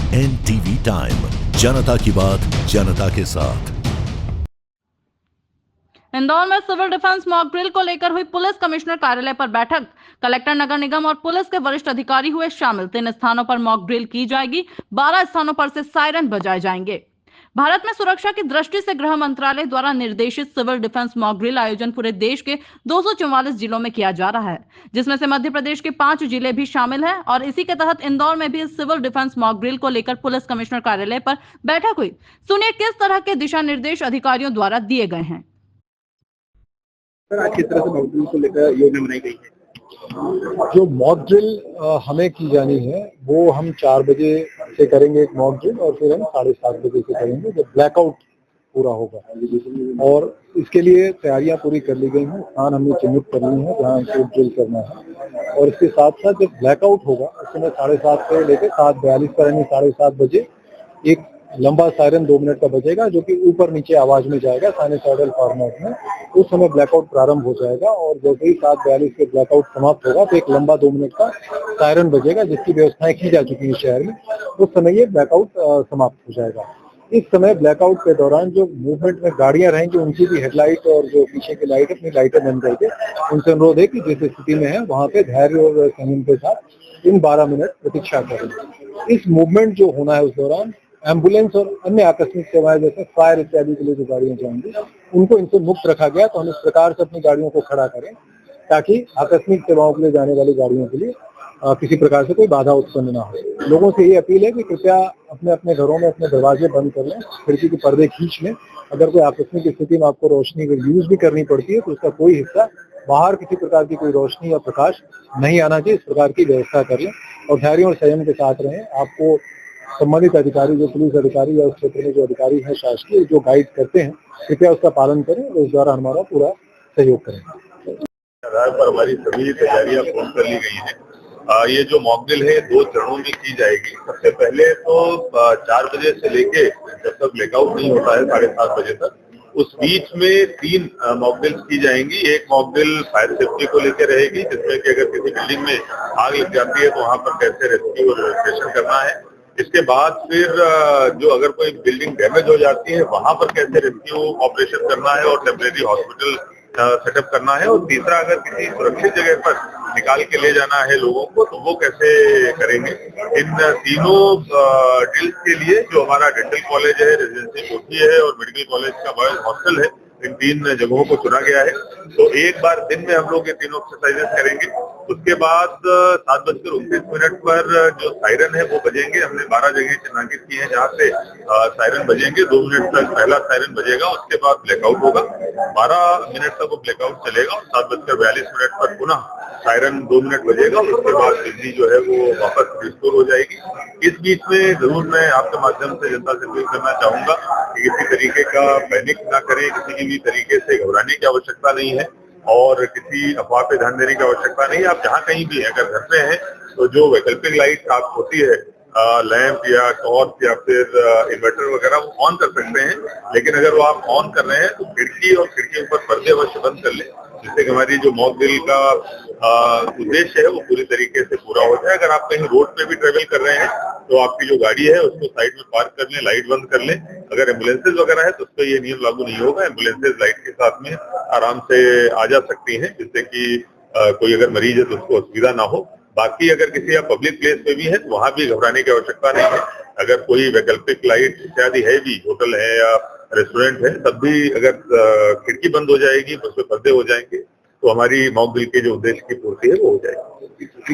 NTV time, जनता की बात जनता के साथ। इंदौर में सिविल डिफेंस मॉक ड्रिल को लेकर हुई पुलिस कमिश्नर कार्यालय पर बैठक। कलेक्टर, नगर निगम और पुलिस के वरिष्ठ अधिकारी हुए शामिल। 3 स्थानों पर मॉक ड्रिल की जाएगी, 12 स्थानों पर से सायरन बजाए जाएंगे। भारत में सुरक्षा की दृष्टि से गृह मंत्रालय द्वारा निर्देशित सिविल डिफेंस मॉक ड्रिल आयोजन पूरे देश के 244 जिलों में किया जा रहा है, जिसमें से मध्य प्रदेश के 5 जिले भी शामिल हैं। और इसी के तहत इंदौर में भी सिविल डिफेंस मॉक ड्रिल को लेकर पुलिस कमिश्नर कार्यालय पर बैठक हुई। सुनिए किस तरह के दिशा निर्देश अधिकारियों द्वारा दिए गए हैं। सर, आज किस तरह से मॉक ड्रिल को लेकर योजना बनाई गई है? जो मॉक ड्रिल हमें की जानी है वो हम 4 बजे से करेंगे एक मॉक ड्रिल, और फिर हम 7:30 बजे से करेंगे जब ब्लैकआउट पूरा होगा। और इसके लिए तैयारियां पूरी कर ली गई हैं, स्थान हमने चिन्हित कर लिए हैं जहाँ हमको ड्रिल करना है। और इसके साथ साथ जब ब्लैकआउट होगा उस समय 7:30 से लेकर 7:42 पर यानी 7:30 बजे एक लंबा सायरन 2 मिनट का बजेगा, जो कि ऊपर नीचे आवाज में जाएगा साइनसॉइडल फॉर्मेट में। उस समय ब्लैकआउट प्रारंभ हो जाएगा और जैसे ही 7:42 के ब्लैकआउट समाप्त होगा तो एक लंबा 2 मिनट का सायरन बजेगा, जिसकी व्यवस्थाएं की जा चुकी है शहर में। उस समय ये ब्लैकआउट समाप्त हो जाएगा। इस समय ब्लैकआउट के दौरान जो मूवमेंट में गाड़ियां रहेंगी उनकी भी हेडलाइट और जो पीछे की लाइट अपनी लाइटें बंद करके उनसे अनुरोध है कि जिस स्थिति में है वहां पे धैर्य और संयम के साथ इन 12 मिनट प्रतीक्षा करें। इस मूवमेंट जो होना है उस दौरान एम्बुलेंस और अन्य आकस्मिक सेवाएं जैसे फायर इत्यादि के लिए जो गाड़ियां जाएंगी उनको इनसे मुक्त रखा गया। तो हम इस प्रकार से अपनी गाड़ियों को खड़ा करें ताकि आकस्मिक सेवाओं के लिए जाने वाली गाड़ियों के लिए किसी प्रकार से कोई बाधा उत्पन्न ना हो। लोगों से ये अपील है कि कृपया अपने अपने घरों में अपने दरवाजे बंद कर लें, खिड़की के पर्दे खींच लें। अगर कोई आकस्मिक स्थिति में आपको रोशनी का यूज भी करनी पड़ती है तो उसका कोई हिस्सा बाहर किसी प्रकार की कोई रोशनी या प्रकाश नहीं आना चाहिए। इस प्रकार की व्यवस्था कर लें और धैर्य और संयम के साथ रहें। आपको संबंधित अधिकारी, जो पुलिस अधिकारी या उस क्षेत्र में जो अधिकारी हैं शासकीय, जो गाइड करते हैं, कृपया उसका पालन करें और उस द्वारा हमारा पूरा सहयोग करें। आधार पर हमारी सभी तैयारियां पूर्ण कर ली गई हैं। ये जो मॉक ड्रिल है 2 चरणों में की जाएगी। सबसे पहले तो 4 बजे से लेके जब तक ब्लैकआउट नहीं होता है 7:30 बजे तक, उस बीच में 3 मॉक ड्रिल्स की जाएंगी। एक मॉक ड्रिल फायर सेफ्टी को लेकर रहेगी, जिसमें कि अगर किसी बिल्डिंग में आग लग जाती है तो वहां पर कैसे रेस्क्यू और इवैक्यूएशन करना है। इसके बाद फिर जो अगर कोई बिल्डिंग डैमेज हो जाती है वहां पर कैसे रेस्क्यू ऑपरेशन करना है और टेम्परेरी हॉस्पिटल सेटअप करना है। और तीसरा, अगर किसी सुरक्षित जगह पर निकाल के ले जाना है लोगों को तो वो कैसे करेंगे। इन तीनों ड्रिल्स के लिए जो हमारा डेंटल कॉलेज है, रेजिडेंसी कोठी है और मेडिकल कॉलेज का बॉयज हॉस्टल है, इन 3 जगहों को चुना गया है। तो एक बार दिन में हम लोग ये तीनों एक्सरसाइजेस करेंगे। उसके बाद 7:29 पर जो सायरन है वो बजेंगे। हमने 12 जगह चिन्हांकित की है जहाँ से सायरन बजेंगे। 2 मिनट तक पहला सायरन बजेगा, उसके बाद ब्लैकआउट होगा। 12 मिनट तक वो ब्लैकआउट चलेगा और 7:42 पर पुनः सायरन 2 मिनट बजेगा। उसके बाद बिजली जो है वो वापस रिस्टोर हो जाएगी। इस बीच में जरूर मैं आपके माध्यम से जनता से अपील करना चाहूंगा कि किसी तरीके का पैनिक ना करें, किसी भी तरीके से घबराने की आवश्यकता नहीं है और किसी अफवाह पे ध्यान देने की आवश्यकता नहीं है। आप जहाँ कहीं भी हैं, अगर घर पे हैं तो जो वैकल्पिक लाइट आप होती है, लैंप या टॉर्च या फिर इन्वर्टर वगैरह, वो ऑन कर सकते हैं। लेकिन अगर वो आप ऑन कर रहे हैं तो खिड़की और खिड़की ऊपर पर्दे अवश्य बंद कर लें, जिससे कि हमारी जो मॉक ड्रिल का उद्देश्य है वो पूरी तरीके से पूरा हो जाए। अगर आप कहीं रोड पे भी ट्रेवल कर रहे हैं तो आपकी जो गाड़ी है उसको साइड में पार्क कर लें, लाइट बंद कर लें। अगर एम्बुलेंसेज वगैरह है तो उस पर ये नियम लागू नहीं होगा। एम्बुलेंसेज लाइट के साथ में आराम से आ जा सकती हैं, जिससे कि कोई अगर मरीज है तो उसको असुविधा ना हो। बाकी अगर किसी आप पब्लिक प्लेस पे भी है तो वहां भी घबराने की आवश्यकता नहीं है। अगर कोई वैकल्पिक लाइट इत्यादि है भी, होटल है या रेस्टोरेंट है, तब भी अगर खिड़की बंद हो जाएगी, उसमें पर्दे हो जाएंगे तो हमारी मॉक ड्रिल के जो उद्देश्य की पूर्ति है वो हो जाएगी।